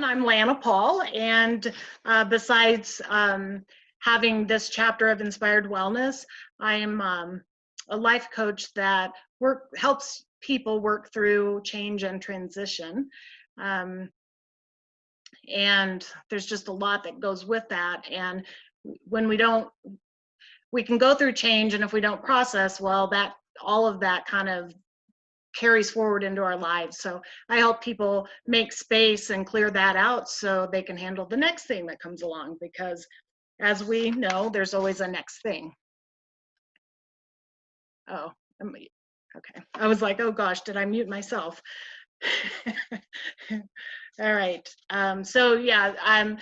I'm Lana Paul, and besides having this chapter of Inspired Wellness, I am a life coach that helps people work through change and transition. And there's just a lot that goes with that. And when we can go through change, and if we don't process well, all of that kind of carries forward into our lives. So I help people make space and clear that out so they can handle the next thing that comes along, because as we know, there's always a next thing. Oh, okay. I was like, oh gosh, did I mute myself? All right. So yeah,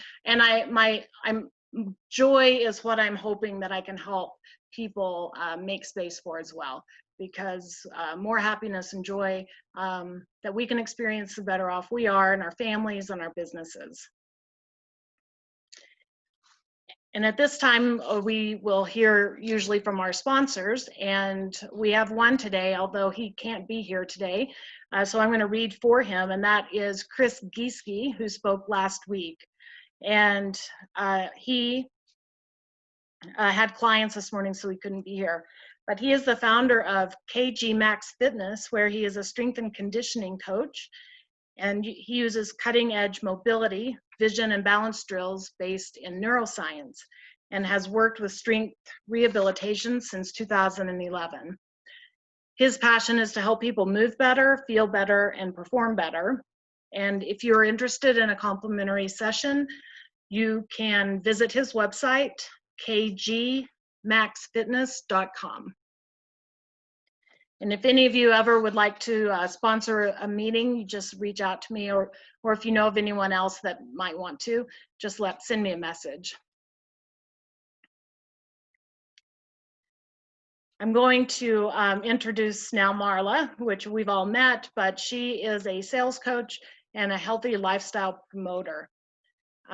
joy is what I'm hoping that I can help people make space for as well, because more happiness and joy that we can experience, the better off we are and our families and our businesses. And at this time, we will hear usually from our sponsors, and we have one today, although he can't be here today. So I'm going to read for him, and that is Chris Gieske, who spoke last week. And he had clients this morning, so he couldn't be here. But he is the founder of KG Max Fitness, where he is a strength and conditioning coach. And he uses cutting edge mobility, vision, and balance drills based in neuroscience, and has worked with strength rehabilitation since 2011. His passion is to help people move better, feel better, and perform better. And if you're interested in a complimentary session, you can visit his website, kgmaxfitness.com. And if any of you ever would like to sponsor a meeting, you just reach out to me, or if you know of anyone else that might want to, just send me a message. I'm going to introduce now Marla, which we've all met, but she is a sales coach and a healthy lifestyle promoter.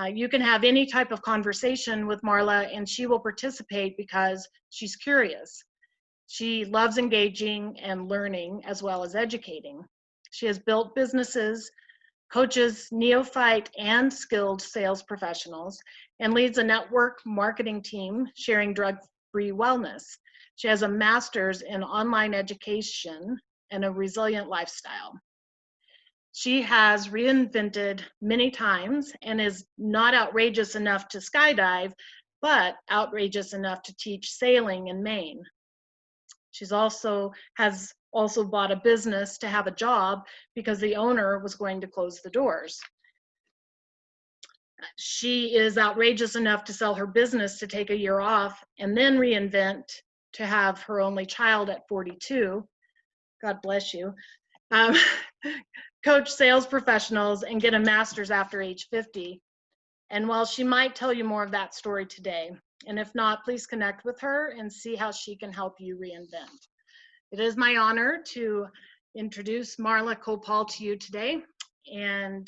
You can have any type of conversation with Marla, and she will participate because she's curious. She loves engaging and learning as well as educating. She has built businesses, coaches neophyte and skilled sales professionals, and leads a network marketing team sharing drug-free wellness. She has a master's in online education and a resilient lifestyle. She has reinvented many times and is not outrageous enough to skydive, but outrageous enough to teach sailing in Maine. She's has also bought a business to have a job because the owner was going to close the doors. She is outrageous enough to sell her business to take a year off and then reinvent to have her only child at 42. God bless you. Coach sales professionals and get a master's after age 50. And while she might tell you more of that story today, and if not, please connect with her and see how she can help you reinvent. It is my honor to introduce Marla Koupal to you today, and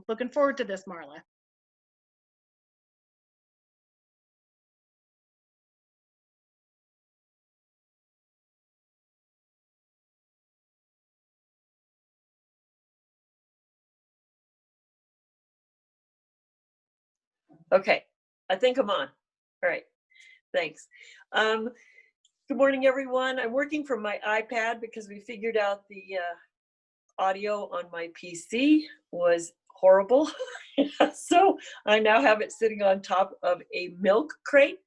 looking forward to this, Marla. Okay, I think I'm on. All right, thanks. Good morning, everyone. I'm working from my iPad because we figured out the audio on my PC was horrible. So I now have it sitting on top of a milk crate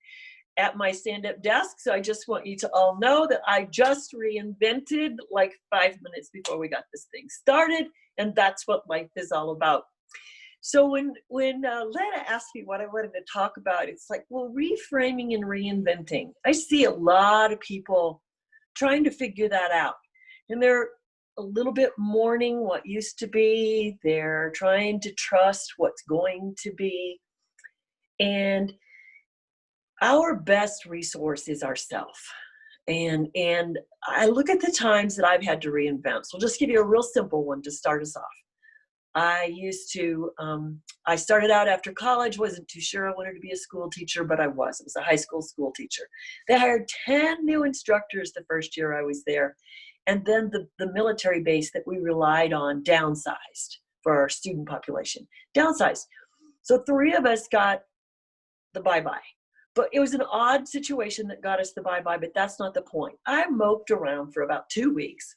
at my stand-up desk. So I just want you to all know that I just reinvented like 5 minutes before we got this thing started, and that's what life is all about. So when Lana asked me what I wanted to talk about, it's like, well, reframing and reinventing. I see a lot of people trying to figure that out. And they're a little bit mourning what used to be. They're trying to trust what's going to be. And our best resource is ourself. And I look at the times that I've had to reinvent. So I'll just give you a real simple one to start us off. I started out after college, wasn't too sure I wanted to be a school teacher, but I was. I was a high school teacher. They hired 10 new instructors the first year I was there. And then the military base that we relied on downsized. for our student population. Downsized. So 3 of us got the bye-bye. But it was an odd situation that got us the bye-bye, but that's not the point. I moped around for about 2 weeks.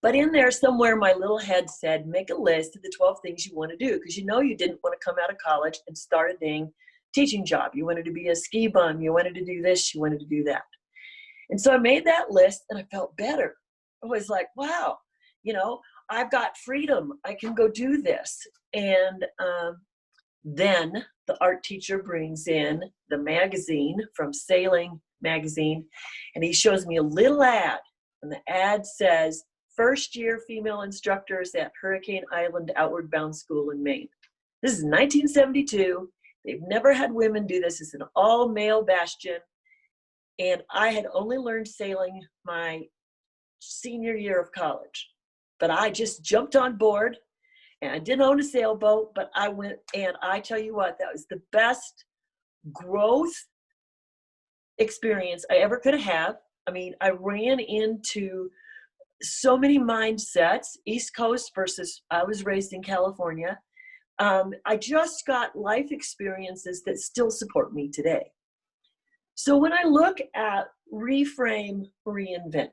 But in there somewhere, my little head said, make a list of the 12 things you want to do, because you know you didn't want to come out of college and start a dang teaching job. You wanted to be a ski bum. You wanted to do this. You wanted to do that. And so I made that list, and I felt better. I was like, wow, you know, I've got freedom. I can go do this. And then the art teacher brings in the magazine from Sailing Magazine, and he shows me a little ad. And the ad says, first year female instructors at Hurricane Island Outward Bound School in Maine. This is 1972. They've never had women do this. It's an all male bastion. And I had only learned sailing my senior year of college, but I just jumped on board. And I didn't own a sailboat, but I went, and I tell you what, that was the best growth experience I ever could have. I mean, I ran into so many mindsets, East Coast versus I was raised in California. I just got life experiences that still support me today. So when I look at reframe, reinvent,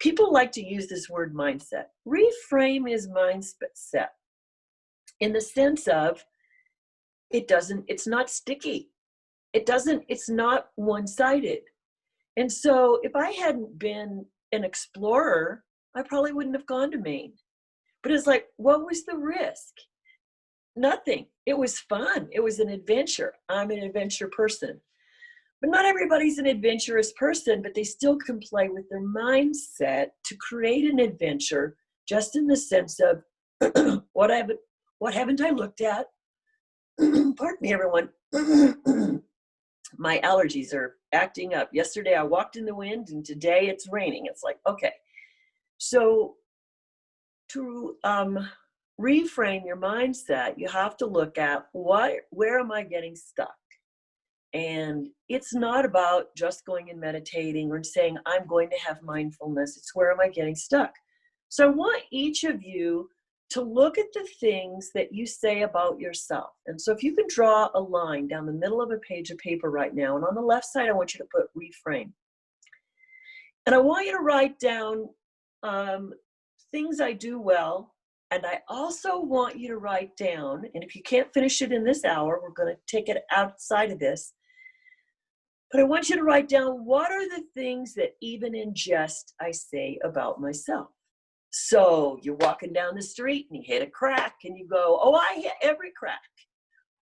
people like to use this word mindset. Reframe is mindset in the sense of it's not sticky. It's not one-sided. And so if I hadn't been an explorer, I probably wouldn't have gone to Maine. But it's like, what was the risk? Nothing. It was fun. It was an adventure. I'm an adventure person. But not everybody's an adventurous person, but they still can play with their mindset to create an adventure, just in the sense of what haven't I looked at? Pardon me, everyone. My allergies are acting up. Yesterday I walked in the wind, and today it's raining. It's like, okay. So to reframe your mindset, you have to look at where am I getting stuck? And it's not about just going and meditating or saying, I'm going to have mindfulness. It's where am I getting stuck? So I want each of you to look at the things that you say about yourself. And so if you can draw a line down the middle of a page of paper right now, and on the left side, I want you to put reframe. And I want you to write down things I do well. And I also want you to write down, and if you can't finish it in this hour, we're going to take it outside of this. But I want you to write down, what are the things that even in jest I say about myself? So you're walking down the street and you hit a crack and you go, oh, I hit every crack.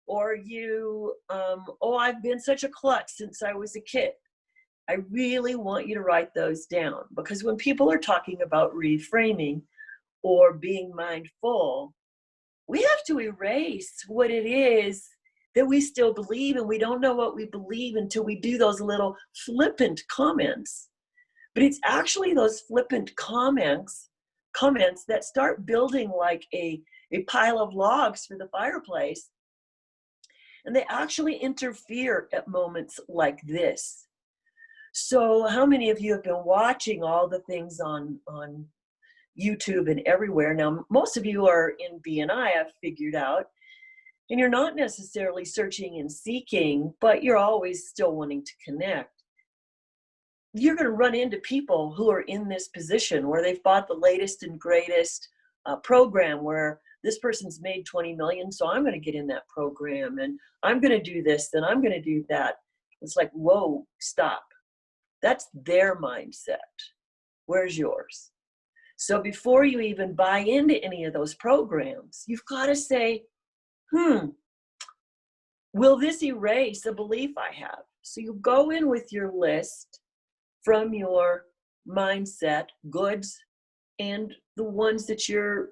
Or you, oh, I've been such a klutz since I was a kid. I really want you to write those down, because when people are talking about reframing or being mindful, we have to erase what it is that we still believe, and we don't know what we believe until we do those little flippant comments. But it's actually those flippant comments that start building like a pile of logs for the fireplace, and they actually interfere at moments like this. So how many of you have been watching all the things on YouTube and everywhere? Now, most of you are in BNI, I've figured out, and you're not necessarily searching and seeking, but you're always still wanting to connect. You're going to run into people who are in this position where they've bought the latest and greatest program where this person's made 20 million, so I'm going to get in that program, and I'm going to do this, and I'm going to do that. It's like, whoa, stop. That's their mindset. Where's yours? So before you even buy into any of those programs, you've got to say, will this erase a belief I have? So you go in with your list from your mindset, goods, and the ones that you're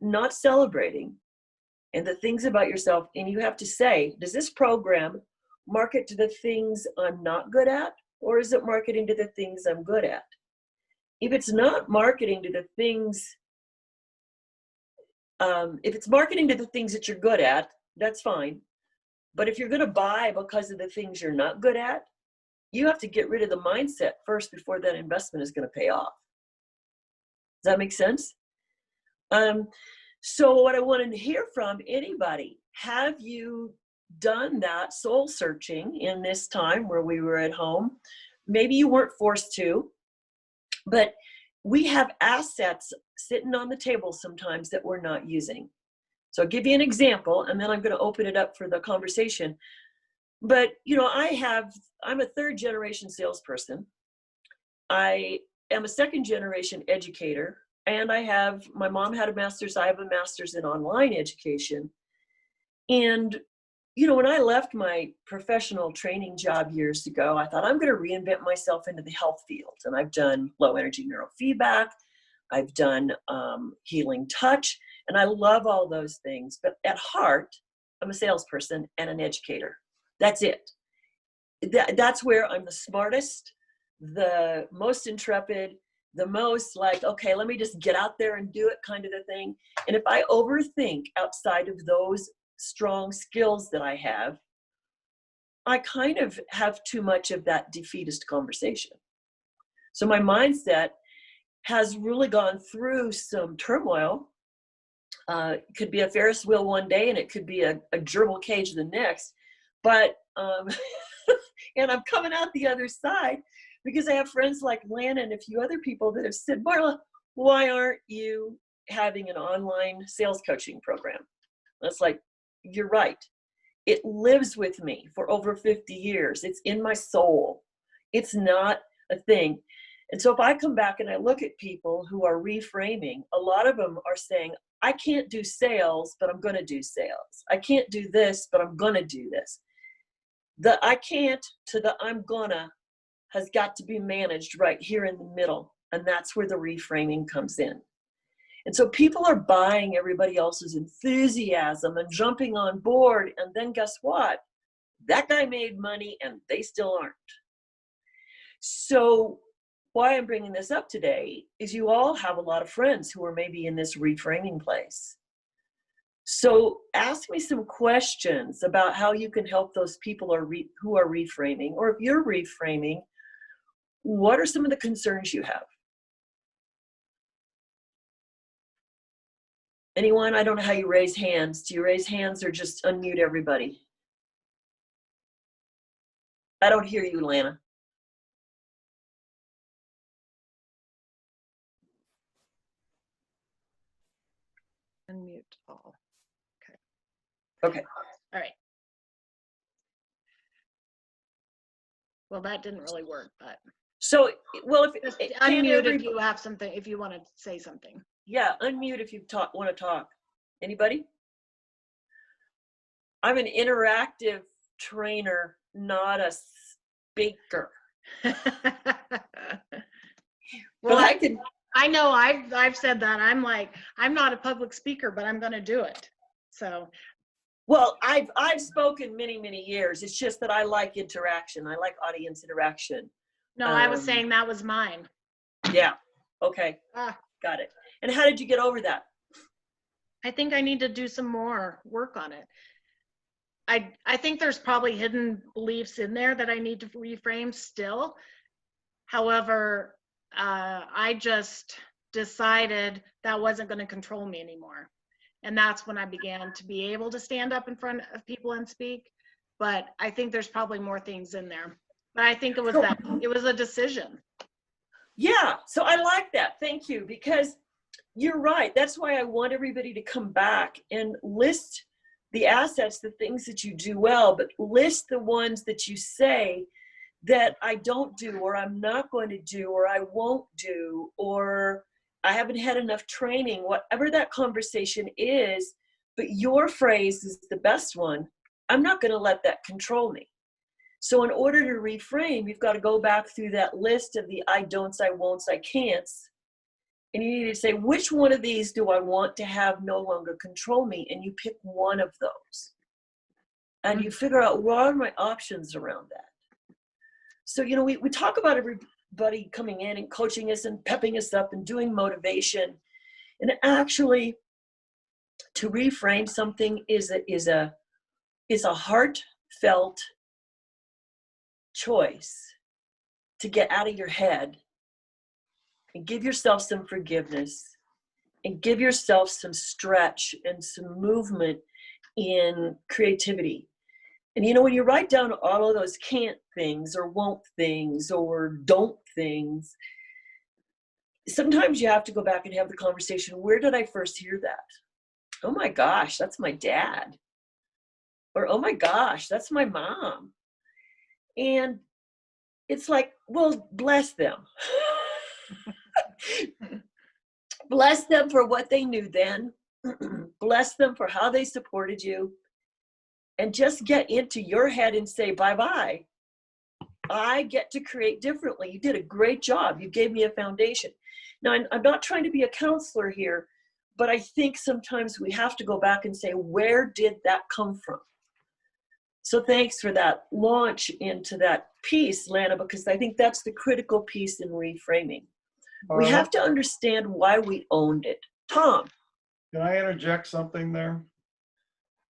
not celebrating, and the things about yourself, and you have to say, does this program market to the things I'm not good at, or is it marketing to the things I'm good at? If it's not marketing to the things, if it's marketing to the things that you're good at, that's fine. But if you're going to buy because of the things you're not good at, you have to get rid of the mindset first before that investment is going to pay off. Does that make sense? So what I want to hear from anybody, have you done that soul searching in this time where we were at home? Maybe you weren't forced to, but we have assets sitting on the table sometimes that we're not using. So I'll give you an example, and then I'm going to open it up for the conversation. But, you know, I'm a third generation salesperson. I am a second generation educator, and my mom had a master's, I have a master's in online education. And, you know, when I left my professional training job years ago, I thought I'm going to reinvent myself into the health field. And I've done low energy neurofeedback, I've done healing touch, and I love all those things. But at heart, I'm a salesperson and an educator. That's it. That's where I'm the smartest, the most intrepid, the most like, okay, let me just get out there and do it kind of a thing. And if I overthink outside of those strong skills that I have, I kind of have too much of that defeatist conversation. So my mindset has really gone through some turmoil. It could be a Ferris wheel one day and it could be a gerbil cage the next. But, and I'm coming out the other side because I have friends like Lana and a few other people that have said, Marla, why aren't you having an online sales coaching program? That's like, you're right. It lives with me for over 50 years. It's in my soul. It's not a thing. And so if I come back and I look at people who are reframing, a lot of them are saying, I can't do sales, but I'm going to do sales. I can't do this, but I'm going to do this. The I can't to the I'm gonna has got to be managed right here in the middle. And that's where the reframing comes in. And so people are buying everybody else's enthusiasm and jumping on board. And then guess what? That guy made money and they still aren't. So why I'm bringing this up today is you all have a lot of friends who are maybe in this reframing place. So ask me some questions about how you can help those people who are reframing, or if you're reframing, what are some of the concerns you have? Anyone? I don't know how you raise hands. Do you raise hands or just unmute everybody? I don't hear you, Lana. Unmute all. Okay. All right. Well, that didn't really work, but. So, well, if Just can unmute if you have something, if you want to say something. Yeah, unmute if you want to talk. Anybody? I'm an interactive trainer, not a speaker. Well, but I can. I know I've said that. I'm like, I'm not a public speaker, but I'm going to do it. So. Well, I've spoken many years. It's just that I like interaction. I like audience interaction. No, I was saying that was mine. Yeah. Okay. Got it. And how did you get over that? I think I need to do some more work on it. I think there's probably hidden beliefs in there that I need to reframe still. However, I just decided that wasn't going to control me anymore. And that's when I began to be able to stand up in front of people and speak. But I think there's probably more things in there. But I think it was it was a decision. Yeah, so I like that. Thank you, because you're right. That's why I want everybody to come back and list the assets, the things that you do well, but list the ones that you say that I don't do, or I'm not going to do, or I won't do, or I haven't had enough training, whatever that conversation is, but your phrase is the best one. I'm not going to let that control me. So in order to reframe, you've got to go back through that list of the I don'ts, I won'ts, I can'ts. And you need to say, which one of these do I want to have no longer control me? And you pick one of those. And you figure out what are my options around that. So, you know, we talk about everybody coming in and coaching us and pepping us up and doing motivation. And actually, to reframe something is a heartfelt choice to get out of your head and give yourself some forgiveness and give yourself some stretch and some movement in creativity. And you know, when you write down all of those can't things or won't things or don't things, sometimes you have to go back and have the conversation. Where did I first hear that? Oh my gosh, that's my dad. Or, oh my gosh, that's my mom. And it's like, well, bless them. Bless them for what they knew then. Bless them for how they supported you. And just get into your head and say, bye-bye. I get to create differently. You did a great job. You gave me a foundation. Now, I'm not trying to be a counselor here, but I think sometimes we have to go back and say, where did that come from? So thanks for that launch into that piece, Lana, because I think that's the critical piece in reframing. We have to understand why we owned it. Tom. Can I interject something there?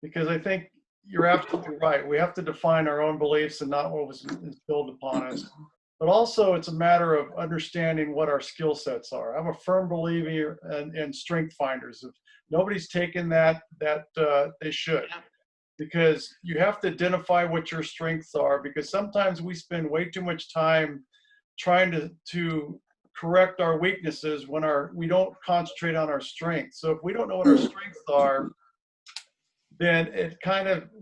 Because I think you're absolutely right. We have to define our own beliefs and not what was instilled upon us. But also it's a matter of understanding what our skill sets are. I'm a firm believer in strength finders. If nobody's taken that, they should. Because you have to identify what your strengths are, because sometimes we spend way too much time trying to correct our weaknesses when we don't concentrate on our strengths. So if we don't know what our strengths are, then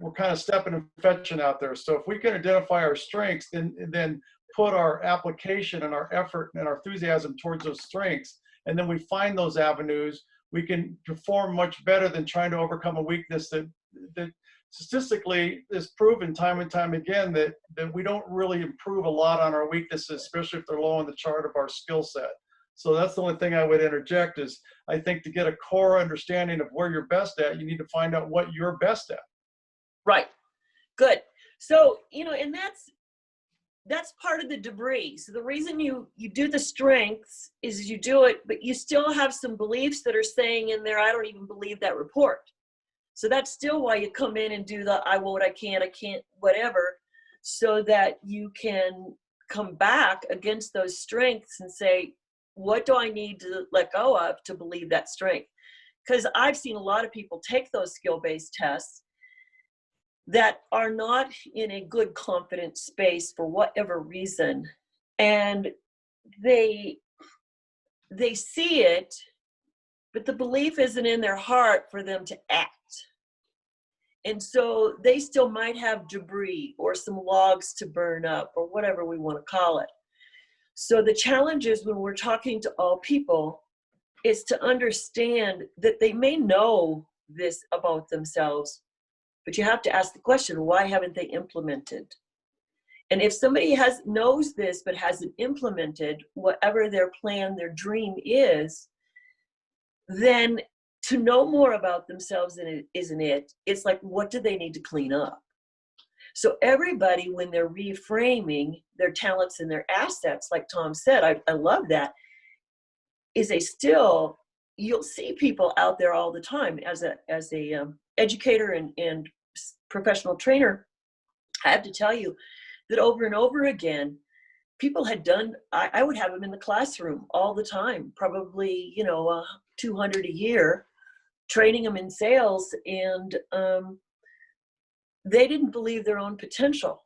we're kind of stepping and fetching out there. So if we can identify our strengths, then put our application and our effort and our enthusiasm towards those strengths, and then we find those avenues, we can perform much better than trying to overcome a weakness that statistically is proven time and time again that we don't really improve a lot on our weaknesses, especially if they're low on the chart of our skill set. So that's the only thing I would interject is I think to get a core understanding of where you're best at, you need to find out what you're best at. Right. Good. So, you know, and that's part of the debris. So the reason you do the strengths is you do it, but you still have some beliefs that are saying in there, I don't even believe that report. So that's still why you come in and do the I won't, I can't, whatever, so that you can come back against those strengths and say, what do I need to let go of to believe that strength? Because I've seen a lot of people take those skill-based tests that are not in a good confidence space for whatever reason. And they see it, but the belief isn't in their heart for them to act. And so they still might have debris or some logs to burn up or whatever we want to call it. So the challenge is when we're talking to all people is to understand that they may know this about themselves, but you have to ask the question, why haven't they implemented? And if somebody knows this but hasn't implemented whatever their plan, their dream is, then to know more about themselves isn't it? It's like, what do they need to clean up? So everybody, when they're reframing their talents and their assets, like Tom said, I love that, you'll see people out there all the time as a educator and professional trainer. I have to tell you that over and over again, people had done, I would have them in the classroom all the time, probably, 200 a year, training them in sales, and they didn't believe their own potential.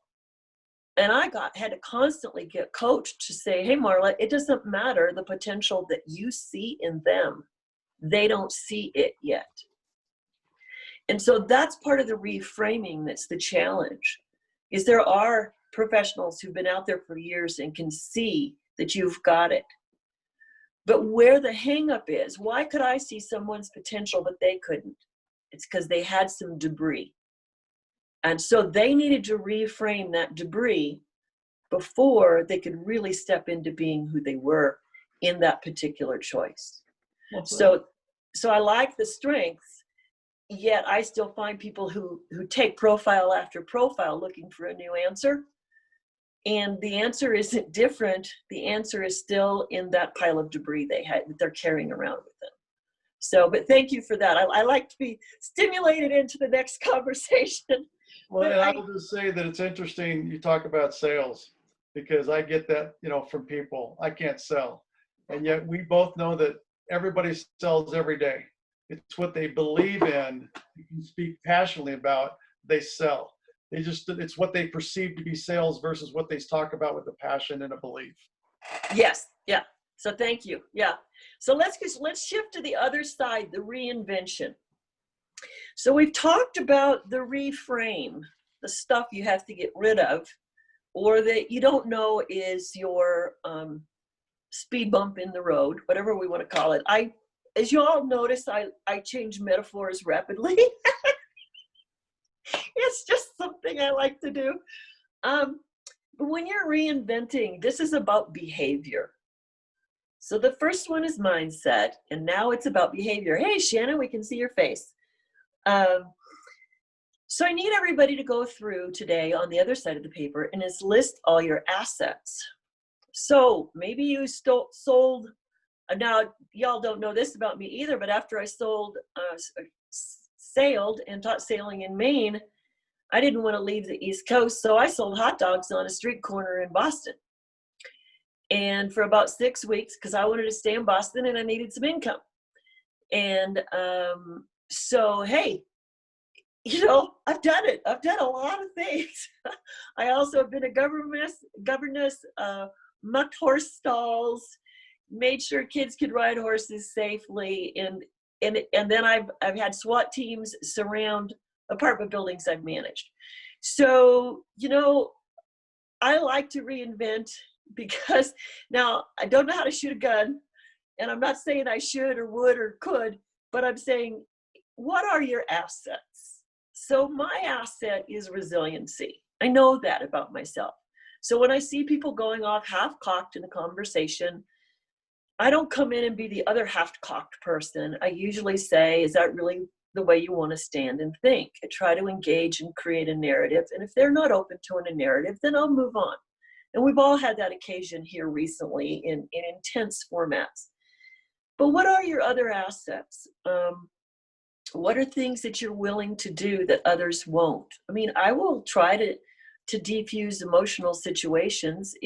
And I had to constantly get coached to say, hey, Marla, it doesn't matter the potential that you see in them. They don't see it yet. And so that's part of the reframing that's the challenge, is there are professionals who've been out there for years and can see that you've got it. But where the hang up is, why could I see someone's potential but they couldn't? It's because they had some debris. And so they needed to reframe that debris before they could really step into being who they were in that particular choice. So I like the strengths, yet I still find people who take profile after profile looking for a new answer. And the answer isn't different. The answer is still in that pile of debris that they're carrying around with them. So, but thank you for that. I like to be stimulated into the next conversation. Well, and I will just say that it's interesting you talk about sales, because I get that, from people. I can't sell. And yet we both know that everybody sells every day. It's what they believe in, you can speak passionately about, they sell. It's what they perceive to be sales versus what they talk about with a passion and a belief. Yes, yeah. So thank you. Yeah. So let's shift to the other side, the reinvention. So we've talked about the reframe, the stuff you have to get rid of, or that you don't know is your speed bump in the road, whatever we want to call it. As you all notice, I change metaphors rapidly. It's just something I like to do. But when you're reinventing, this is about behavior. So the first one is mindset, and now it's about behavior. Hey, Shannon, we can see your face. So I need everybody to go through today on the other side of the paper and is list all your assets. So maybe you sold, now y'all don't know this about me either, but after I sailed and taught sailing in Maine, I didn't want to leave the East Coast, so I sold hot dogs on a street corner in Boston. And for about 6 weeks, because I wanted to stay in Boston and I needed some income. And so, hey, you know, I've done it. I've done a lot of things. I also have been a governess, mucked horse stalls, made sure kids could ride horses safely, and then I've had SWAT teams surround apartment buildings I've managed. So, you know, I like to reinvent because now I don't know how to shoot a gun, and I'm not saying I should or would or could, but I'm saying, what are your assets? So my asset is resiliency. I know that about myself. So when I see people going off half-cocked in a conversation, I don't come in and be the other half-cocked person. I usually say, is that really the way you want to stand and think? I try to engage and create a narrative. And if they're not open to a narrative, then I'll move on. And we've all had that occasion here recently in intense formats. But what are your other assets? What are things that you're willing to do that others won't? I mean, I will try to defuse emotional situations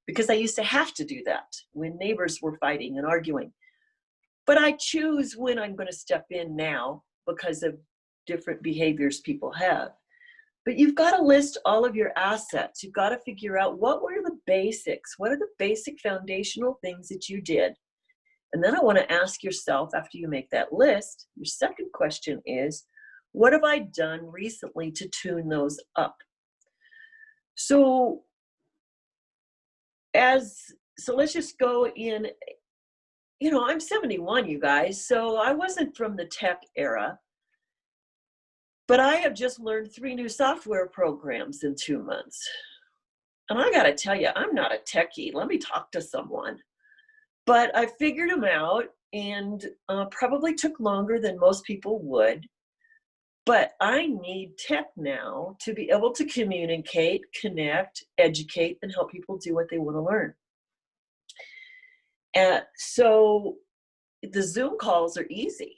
because I used to have to do that when neighbors were fighting and arguing. But I choose when I'm going to step in now because of different behaviors people have. But you've got to list all of your assets. You've got to figure out what were the basics. What are the basic foundational things that you did? And then I want to ask yourself, after you make that list, your second question is, what have I done recently to tune those up? So let's just go in, you know, I'm 71, you guys, so I wasn't from the tech era, but I have just learned 3 new software programs in 2 months. And I got to tell you, I'm not a techie. Let me talk to someone. But I figured them out, and probably took longer than most people would. But I need tech now to be able to communicate, connect, educate, and help people do what they want to learn. So the Zoom calls are easy.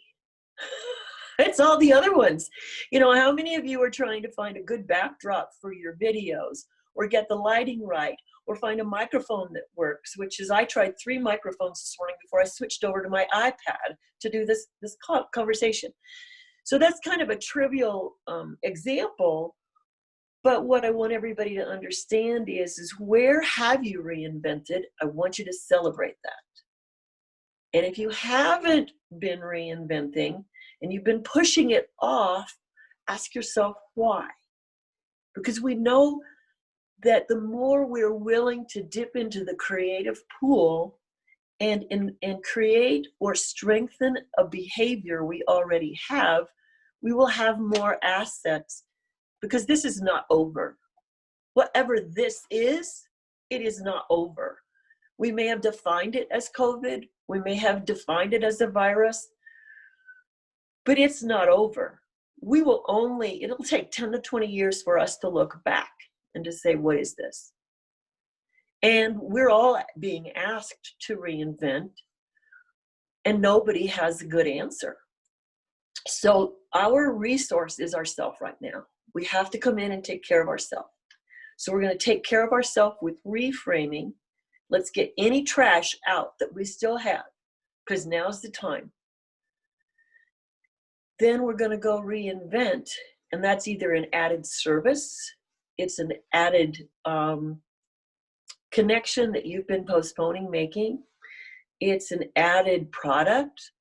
It's all the other ones. You know, how many of you are trying to find a good backdrop for your videos, or get the lighting right, or find a microphone that works, which is, I tried 3 microphones this morning before I switched over to my iPad to do this conversation. So that's kind of a trivial example, but what I want everybody to understand is where have you reinvented? I want you to celebrate that. And if you haven't been reinventing and you've been pushing it off, ask yourself why. Because we know that the more we're willing to dip into the creative pool and create or strengthen a behavior we already have, we will have more assets, because this is not over. Whatever this is, it is not over. We may have defined it as COVID, we may have defined it as a virus, but it's not over. It'll take 10 to 20 years for us to look back and to say, what is this? And we're all being asked to reinvent, and nobody has a good answer. So our resource is ourself right now. We have to come in and take care of ourselves. So we're going to take care of ourselves with reframing. Let's get any trash out that we still have, because now's the time. Then we're going to go reinvent, and that's either an added service, it's an added connection that you've been postponing making, it's an added product,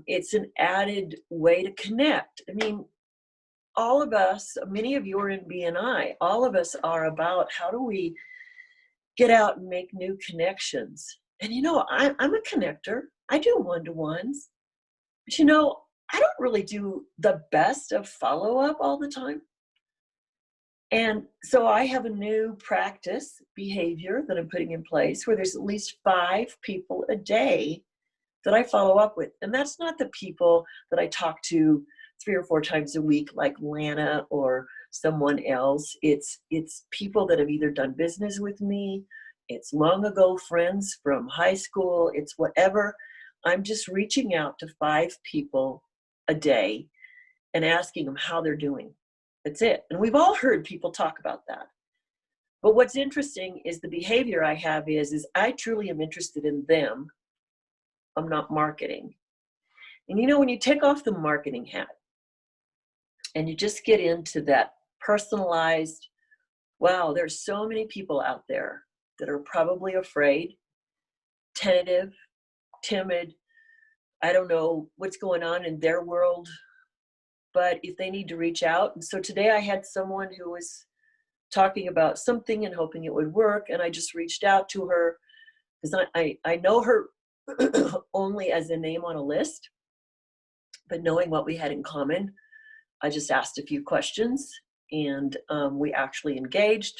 it's an added way to connect. I mean, all of us, many of you are in BNI, all of us are about how do we get out and make new connections. And I'm a connector. I do one-to-ones. But I don't really do the best of follow-up all the time. And so I have a new practice behavior that I'm putting in place where there's at least 5 people a day that I follow up with. And that's not the people that I talk to 3 or 4 times a week like Lana or someone else. It's people that have either done business with me, it's long ago friends from high school, it's whatever. I'm just reaching out to 5 people a day and asking them how they're doing. That's it. And we've all heard people talk about that. But what's interesting is the behavior I have is I truly am interested in them. I'm not marketing. And when you take off the marketing hat and you just get into that personalized, wow, there's so many people out there that are probably afraid, tentative, timid. I don't know what's going on in their world, but if they need to reach out. And so today I had someone who was talking about something and hoping it would work. And I just reached out to her because I know her only as a name on a list, but knowing what we had in common, I just asked a few questions and we actually engaged,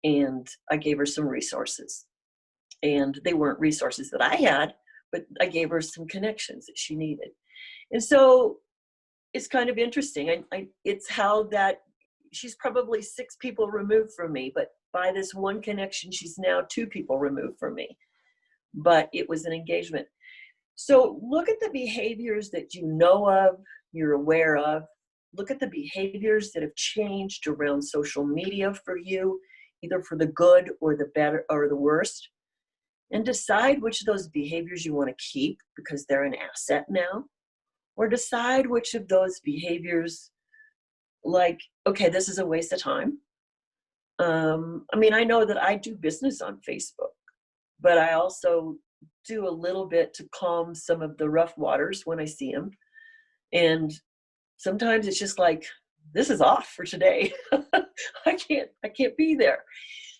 and I gave her some resources. And they weren't resources that I had, but I gave her some connections that she needed. And so it's kind of interesting. It's how that she's probably 6 people removed from me, but by this one connection, she's now 2 people removed from me. But it was an engagement. So look at the behaviors that you know of, you're aware of. Look at the behaviors that have changed around social media for you, either for the good or the better or the worst. And decide which of those behaviors you want to keep because they're an asset now. Or decide which of those behaviors, like, okay, this is a waste of time. I know that I do business on Facebook, but I also do a little bit to calm some of the rough waters when I see them. And sometimes it's just like, this is off for today. I can't be there.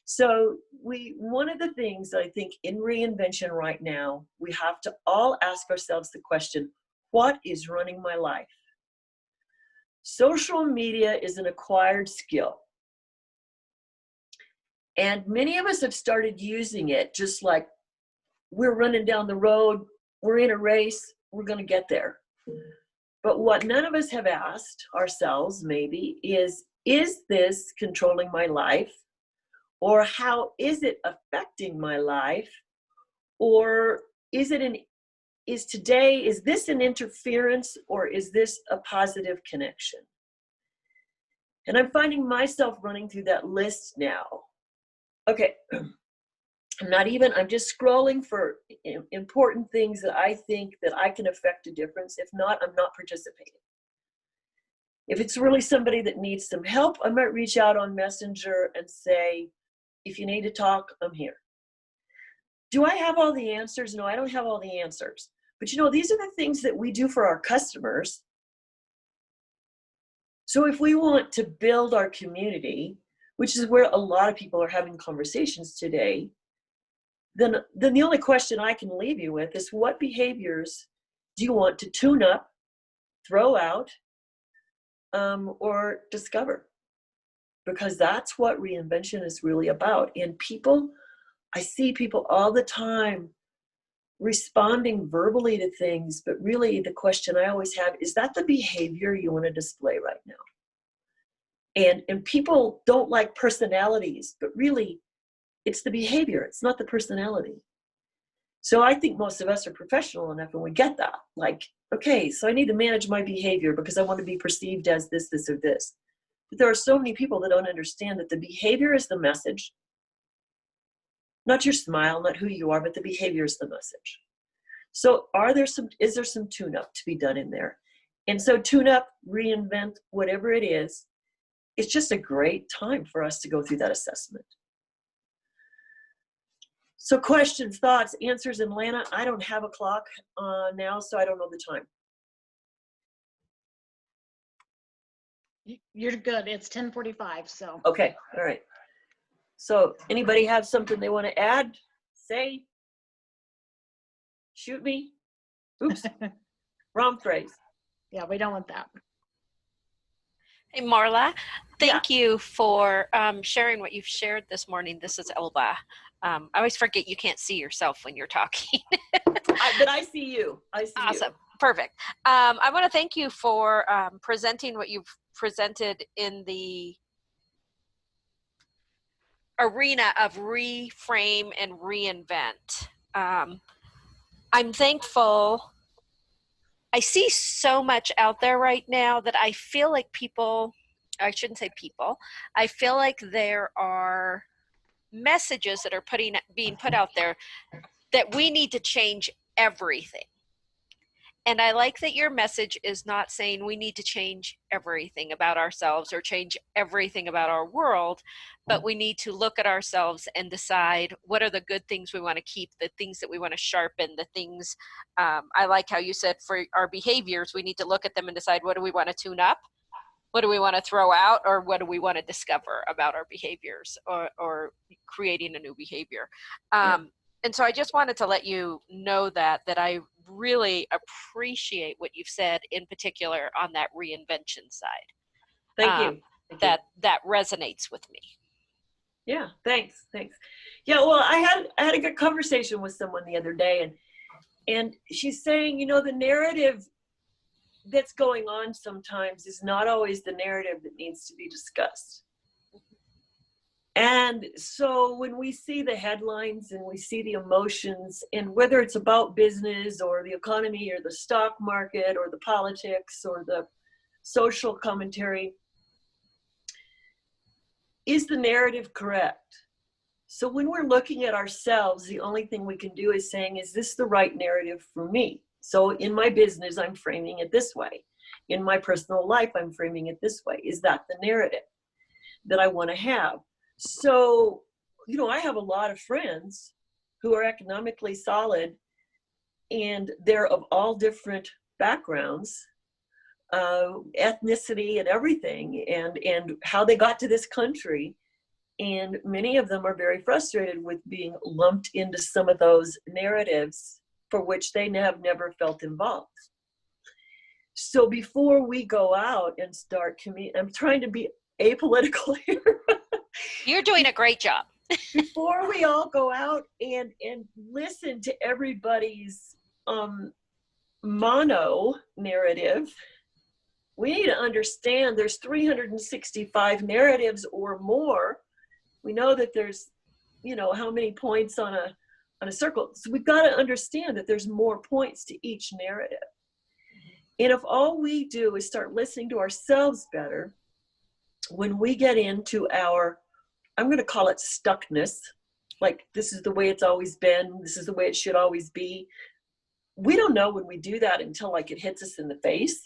So one of the things that I think in reinvention right now, we have to all ask ourselves the question, what is running my life? Social media is an acquired skill. And many of us have started using it just like we're running down the road, we're in a race, we're going to get there. But what none of us have asked ourselves maybe is this controlling my life? Or how is it affecting my life? Or is this an interference, or is this a positive connection? And I'm finding myself running through that list now. Okay, I'm just scrolling for important things that I think that I can affect a difference. If not, I'm not participating. If it's really somebody that needs some help, I might reach out on Messenger and say, if you need to talk, I'm here. Do I have all the answers? No, I don't have all the answers. But these are the things that we do for our customers. So if we want to build our community, which is where a lot of people are having conversations today, then the only question I can leave you with is, what behaviors do you want to tune up, throw out, or discover? Because that's what reinvention is really about. And I see people all the time responding verbally to things, but really the question I always have, is that the behavior you want to display right now? And people don't like personalities, but really it's the behavior, it's not the personality. So I think most of us are professional enough and we get that. Like, okay, so I need to manage my behavior because I want to be perceived as this, this, or this. But there are so many people that don't understand that the behavior is the message. Not your smile, not who you are, but the behavior is the message. So is there some tune-up to be done in there? And so tune-up, reinvent, whatever it is, it's just a great time for us to go through that assessment. So questions, thoughts, answers in Lana. I don't have a clock now, so I don't know the time. You're good. It's 10:45, so. Okay, all right. So anybody have something they want to add, say, shoot me? Oops, wrong phrase. Yeah, we don't want that. Hey, Marla, thank you for sharing what you've shared this morning. This is Elba. I always forget you can't see yourself when you're talking. But I see you. I see Awesome. you. Perfect. I want to thank you for presenting what you've presented in the arena of reframe and reinvent. I'm thankful. I see so much out there right now that I feel like I shouldn't say people, I feel like there are messages that are being put out there that we need to change everything. And I like that your message is not saying we need to change everything about ourselves or change everything about our world, but we need to look at ourselves and decide what are the good things we want to keep, the things that we want to sharpen, the things, I like how you said for our behaviors, we need to look at them and decide what do we want to tune up, what do we want to throw out, or what do we want to discover about our behaviors or creating a new behavior. And so I just wanted to let you know that I really appreciate what you've said, in particular on that reinvention side. Thank you. That resonates with me. Yeah, thanks. Yeah, well, I had a good conversation with someone the other day, and she's saying, the narrative that's going on sometimes is not always the narrative that needs to be discussed. And so when we see the headlines and we see the emotions, and whether it's about business or the economy or the stock market or the politics or the social commentary, is the narrative correct? So when we're looking at ourselves, the only thing we can do is saying, is this the right narrative for me? So in my business, I'm framing it this way. In my personal life, I'm framing it this way. Is that the narrative that I want to have? So, I have a lot of friends who are economically solid, and they're of all different backgrounds, ethnicity and everything, and how they got to this country. And many of them are very frustrated with being lumped into some of those narratives for which they have never felt involved. So before we go out and start I'm trying to be apolitical here. You're doing a great job. Before we all go out and listen to everybody's mono narrative, we need to understand there's 365 narratives or more. We know that there's, how many points on a circle. So we've got to understand that there's more points to each narrative. And if all we do is start listening to ourselves better, when we get into I'm going to call it stuckness, like this is the way it's always been, this is the way it should always be. We don't know when we do that until it hits us in the face.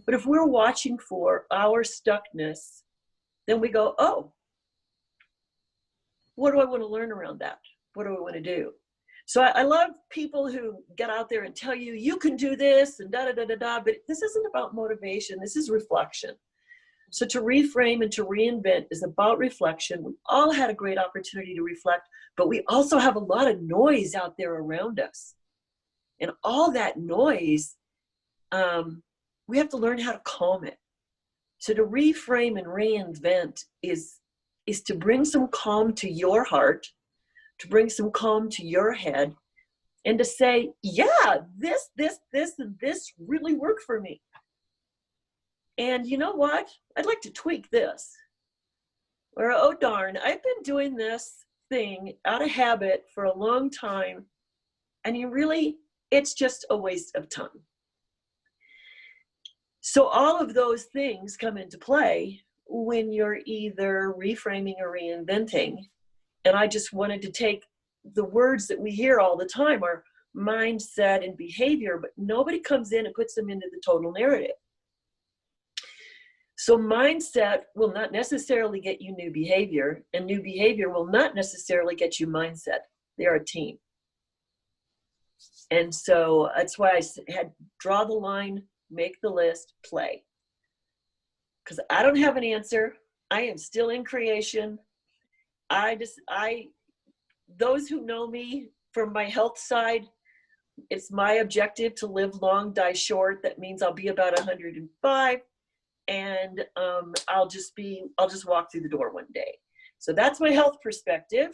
But if we're watching for our stuckness, then we go, oh, what do I want to learn around that? What do I want to do? So I love people who get out there and tell you, you can do this and da-da-da-da-da, but this isn't about motivation. This is reflection. So to reframe and to reinvent is about reflection. We all had a great opportunity to reflect, but we also have a lot of noise out there around us. And all that noise, we have to learn how to calm it. So to reframe and reinvent is to bring some calm to your heart, to bring some calm to your head, and to say, yeah, this, and this really worked for me. And you know what? I'd like to tweak this. Or, oh darn, I've been doing this thing out of habit for a long time, and it's just a waste of time. So all of those things come into play when you're either reframing or reinventing. And I just wanted to take the words that we hear all the time are mindset and behavior, but nobody comes in and puts them into the total narrative. So mindset will not necessarily get you new behavior, and new behavior will not necessarily get you mindset. They are a team. And so that's why I had draw the line, make the list, play. Because I don't have an answer. I am still in creation. Those who know me from my health side, it's my objective to live long, die short. That means I'll be about 105, and I'll just walk through the door one day. So that's my health perspective,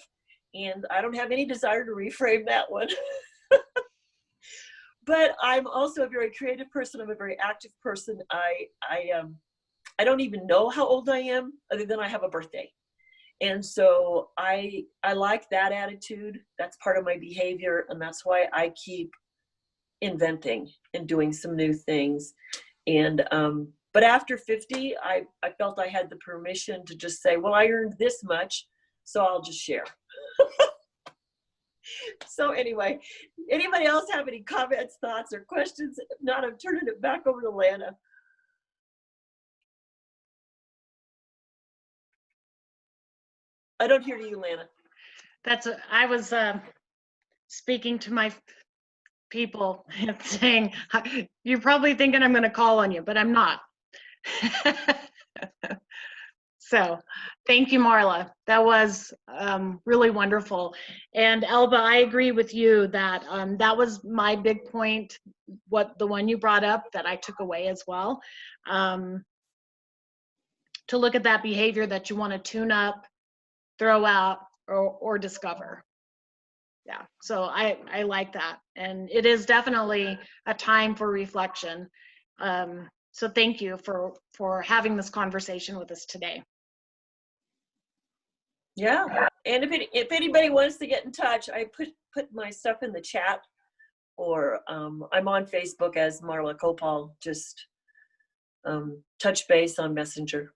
and I don't have any desire to reframe that one. But I'm also a very creative person. I'm a very active person. I don't even know how old I am, other than I have a birthday. And so I like that attitude. That's part of my behavior, and that's why I keep inventing and doing some new things. And but after 50, I felt I had the permission to just say, well, I earned this much, so I'll just share. So anyway, anybody else have any comments, thoughts, or questions? If not, I'm turning it back over to Lana. I don't hear you, Lana. I was speaking to my people and saying, you're probably thinking I'm going to call on you, but I'm not. So thank you, Marla. That was really wonderful. And Elba, I agree with you that that was my big point, the one you brought up that I took away as well. To look at that behavior that you want to tune up, throw out, or discover. Yeah, so I like that. And it is definitely a time for reflection. So thank you for having this conversation with us today. Yeah, and if anybody wants to get in touch, I put my stuff in the chat, or I'm on Facebook as Marla Koupal. Just touch base on Messenger.